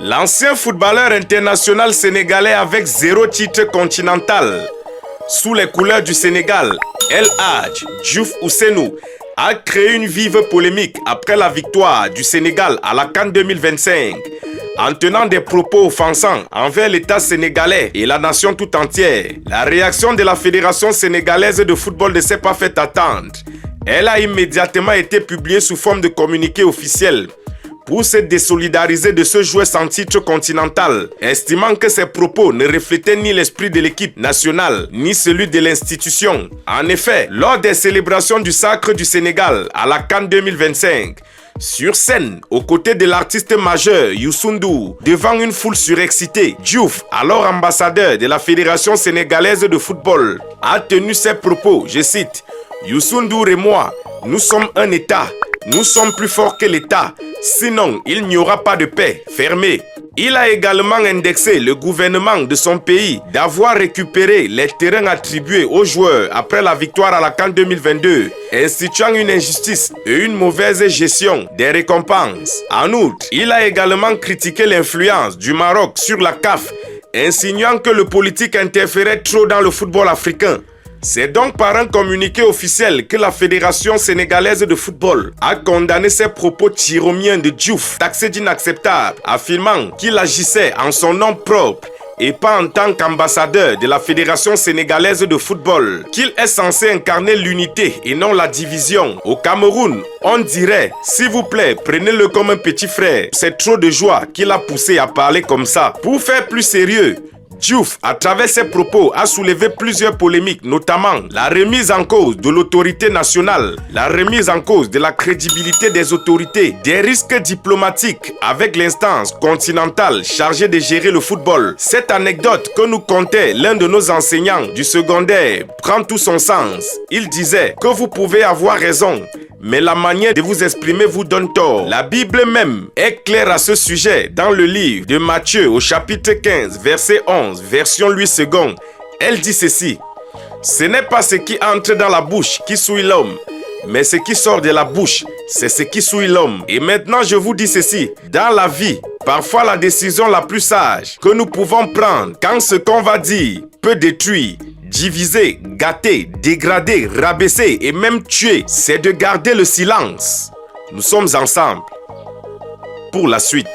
L'ancien footballeur international sénégalais avec 0 titre continental, sous les couleurs du Sénégal, El Hadj Diouf Ousseynou, a créé une vive polémique après la victoire du Sénégal à la CAN 2025, en tenant des propos offensants envers l'État sénégalais et la nation tout entière. La réaction de la Fédération sénégalaise de football ne s'est pas fait attendre. Elle a immédiatement été publiée sous forme de communiqué officiel pour se désolidariser de ce joueur sans titre continental, estimant que ses propos ne reflétaient ni l'esprit de l'équipe nationale, ni celui de l'institution. En effet, lors des célébrations du Sacre du Sénégal à la CAN 2025, sur scène, aux côtés de l'artiste majeur Youssou N'Dour, devant une foule surexcitée, Diouf, alors ambassadeur de la Fédération sénégalaise de football, a tenu ses propos, je cite, « Youssou N'Dour et moi, nous sommes un État. Nous sommes plus forts que l'État, sinon il n'y aura pas de paix. » Fermé. Il a également indexé le gouvernement de son pays d'avoir récupéré les terrains attribués aux joueurs après la victoire à la CAN 2022, instituant une injustice et une mauvaise gestion des récompenses. En outre, il a également critiqué l'influence du Maroc sur la CAF, insinuant que le politique interférait trop dans le football africain. C'est donc par un communiqué officiel que la Fédération sénégalaise de football a condamné ces propos tyromiens de Diouf, taxés d'inacceptables, affirmant qu'il agissait en son nom propre et pas en tant qu'ambassadeur de la Fédération sénégalaise de football, qu'il est censé incarner l'unité et non la division. Au Cameroun, on dirait, s'il vous plaît, prenez-le comme un petit frère. C'est trop de joie qu'il a poussé à parler comme ça. Pour faire plus sérieux, Diouf, à travers ses propos, a soulevé plusieurs polémiques, notamment la remise en cause de l'autorité nationale, la remise en cause de la crédibilité des autorités, des risques diplomatiques avec l'instance continentale chargée de gérer le football. Cette anecdote que nous contait l'un de nos enseignants du secondaire prend tout son sens. Il disait que vous pouvez avoir raison, mais la manière de vous exprimer vous donne tort. La Bible même est claire à ce sujet dans le livre de Matthieu au chapitre 15, verset 11, version Louis II. Elle dit ceci: « Ce n'est pas ce qui entre dans la bouche qui souille l'homme, mais ce qui sort de la bouche, c'est ce qui souille l'homme. » Et maintenant je vous dis ceci, dans la vie, parfois la décision la plus sage que nous pouvons prendre quand ce qu'on va dire peut détruire, diviser, gâter, dégrader, rabaisser et même tuer, c'est de garder le silence. Nous sommes ensemble pour la suite.